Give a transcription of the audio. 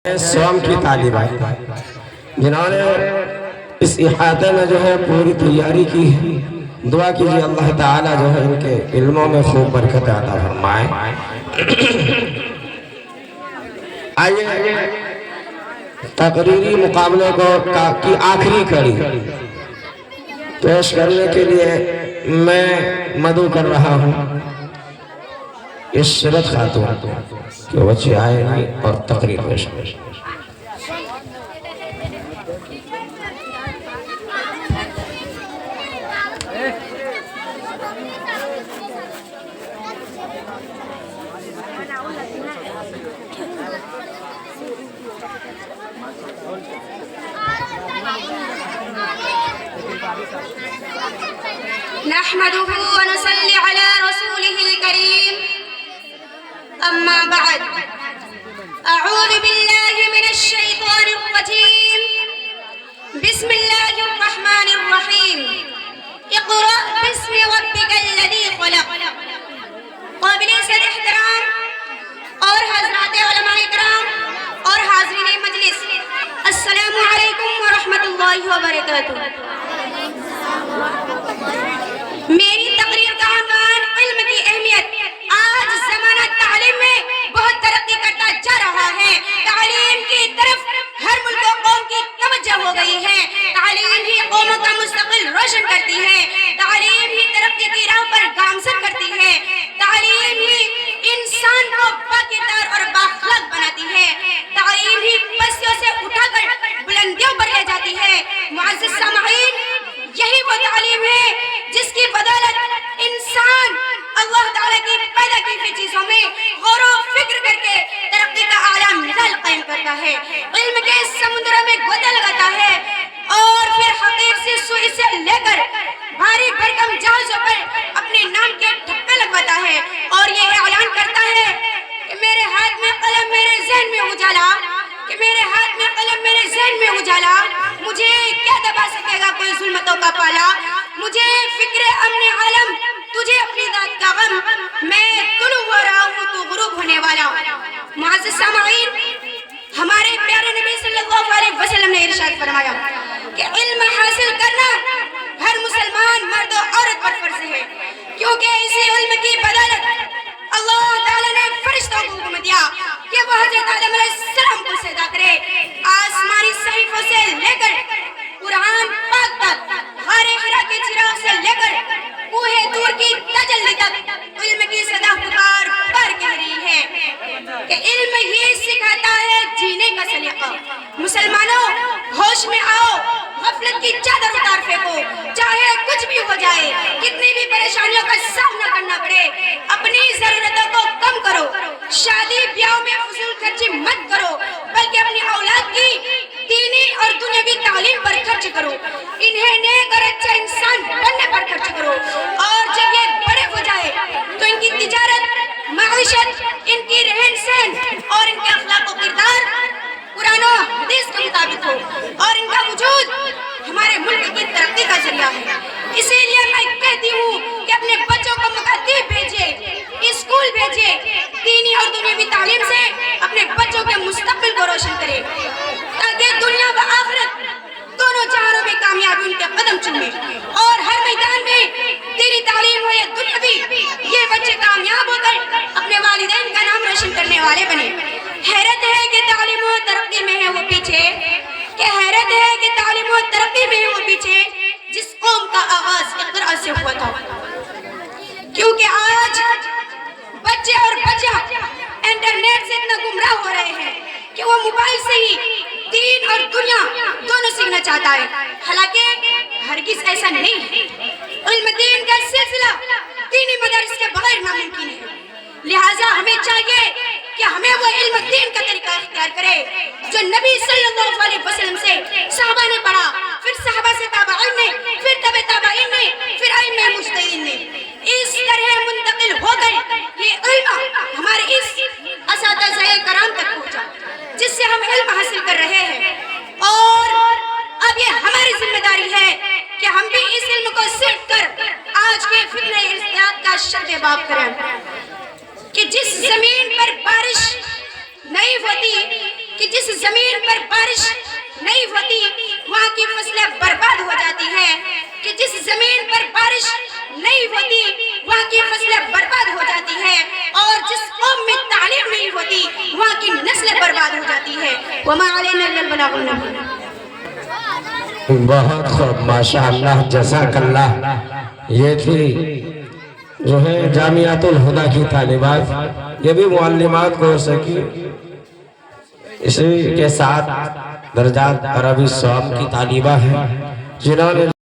سوام کی طالب ہے جنہوں نے اس احاطے میں جو ہے پوری تیاری کی ہے. دعا کیجئے اللہ تعالی جو ہے ان کے علموں میں خوب برکت عطا فرمائے. آئیے تقریری مقابلے کی آخری کڑی پیش کرنے کے لیے میں مدعو کر رہا ہوں اس شرط خاتون کہ بچے آئے اور تقریر پیش کریں. نحمده ونصلي على رسوله الكريم أما بعد أعوذ بالله من الشيطان الرجيم بسم الله الرحمن الرحيم اقرأ باسم ربك الذي خلق. قابل صد احترام اور حضرات علماء اکرام اور حاضرین مجلس، السلام علیکم ورحمۃ اللہ وبرکاتہ. میری تقریر کا عنوان علم کی اہمیت. آج زمانہ تعلیم میں بہت ترقی کرتا جا رہا ہے. تعلیم کی طرف ہر ملک و قوم کی توجہ ہو گئی ہے. تعلیم ہی قوموں کا مستقبل روشن کرتی ہے. تعلیم ہی ترقی کی راہ پر گامزن کرتی ہے. تعلیم ہی انسان کو باکردار اور بااخلاق بناتی ہے. تعلیم ہی پستیوں سے اٹھا کر بلندیوں پر لے جاتی ہے. معزز سامعین، یہی وہ تعلیم ہے جس کی بدولت انسان اللہ تعالیٰ کی پیدا کی ہوئی چیزوں میں غور و فکر کر کے ترقی کا اعلیٰ مثال قائم کرتا ہے. علم کے سمندروں میں گوتے لگاتا ہے اور پھر حقیر سے سوئی سے لے کر بھاری بھرکم جہازوں پر اپنے نام کے ٹھپے لگواتا ہے اور یہ اعلان کرتا ہے کہ میرے ہاتھ میں قلم میرے ذہن میں اجالا، کہ میرے ہاتھ میں قلم میرے ذہن میں اجالا. مجھے کیا دبا سکے گا کوئی ظلمتوں کا پالا. مجھے فکر امن عالم، تجھے اپنی ذات کا غم، میں طلوع ہو رہا ہوں تو غروب ہونے والا. معزز سامعین، ہمارے پیارے نبی صلی اللہ علیہ وسلم نے ارشاد فرمایا کہ علم حاصل کرنا ہر مسلمان مرد و عورت پر فرض ہے، کیونکہ اسی علم کی بدولت اللہ تعالیٰ نے فرشتوں کو حکم دیا کہ وہ حضرت آدم علیہ السلام کو سجدہ کرے. آسمانی صحیفوں سے لے کر قرآن پاک تک، غار حرا کے چراغ سے لے کر کوہ طور کی تجلی تک علم کی صدا پکار پار کہہ رہی ہے کہ علم ہی سکھاتا ہے جینے کا سلیقہ. مسلمانوں، ہوش میں آؤ، غفلت کی چادر اتار پھینکو. چاہے کچھ بھی ہو جائے، کتنی بھی پریشانیوں کا سامنا کرنا پڑے، اپنی ضرورتوں کو کم کرو. شادی بیاہ میں فضول خرچی مت کرو، بلکہ اپنی اولاد کی دینی اور دنیاوی تعلیم پر خرچ کرو. انہیں نیک اور اچھا انسان بننے پر خرچ کرو، اور جب یہ بڑے ہو جائے تو ان کی تجارت، معیشت، ان کی رہن سہن اور ان کے اخلاق و کردار قرآن و حدیث کے مطابق ہو، اور ان کا وجود ہمارے ملک کی ترقی کا ذریعہ ہے. اسی لیے میں کہتی ہوں کہ اپنے بچوں کو مکاتب بھیجیے، اسکول بھیجیے، دینی اور دنیاوی تعلیم سے اپنے بچوں کے مستقبل کو روشن کرے تاکہ دنیا و آخرت دونوں جہانوں میں کامیابی ان کے قدم چومے، اور ہر میدان میں دینی تعلیم ہو یا دنیاوی، یہ بچے کامیاب ہو کر اپنے والدین کا نام روشن کرنے والے بنے. حیرت ہے کہ تعلیم و ترقی میں ہے وہ پیچھے، کہ حیرت ہے کہ تعلیم و ترقی میں ہے وہ پیچھے جس قوم کا آغاز اقرا سے ہوا تھا. کیونکہ آج بچے اور بچہ انٹرنیٹ سے اتنا گمراہ ہو رہے ہیں کہ وہ موبائل سے ہی دین اور دنیا دونوں سیکھنا چاہتا ہے، حالانکہ ہرگز ایسا نہیں ہے. علم دین کا سلسلہ دینی مدارس کے بغیر ناممکن ہے. لہٰذا ہمیں چاہیے کہ ہمیں وہ علم دین کا طریقہ اختیار کرے جو نبی صلی اللہ علیہ وسلم سے صحابہ نے پڑھا، پھر صحابہ سے تابعین نے، پھر تبع تابعین نے، پھر ائمہ مجتہدین نے. اس طرح منتقل ہو کر یہ علم ہمارے اس اساتذہ کرام تک پہنچا جس سے ہم علم حاصل کر رہے ہیں. اور اب یہ ہماری ذمہ داری ہے کہ ہم بھی اس علم کو سیکھ کر آج کے فتنہ ارتداد کا شد باب کریں کہ جس زمین پر بارش نہیں ہوتی کہ جس زمین پر بارش نہیں ہوتی وہاں کی فصلیں برباد ہو جاتی ہیں، کہ جس زمین پر بارش نہیں ہوتی وہاں کی فصلیں برباد ہو جاتی ہیں، اور جس قوم میں تعلیم نہیں ہوتی وہاں کی نسلیں برباد ہو جاتی ہے۔ وما علینا الا البلاغ المبین۔ بہت خوب، ماشاءاللہ، جزاک اللہ۔ یہ تھی جو ہے جامعۃ الہدیٰ کی طالبات، یہ بھی معلمات کورس کی، اسی کے ساتھ درجات عربی صواب کی طالبہ ہیں جنہوں نے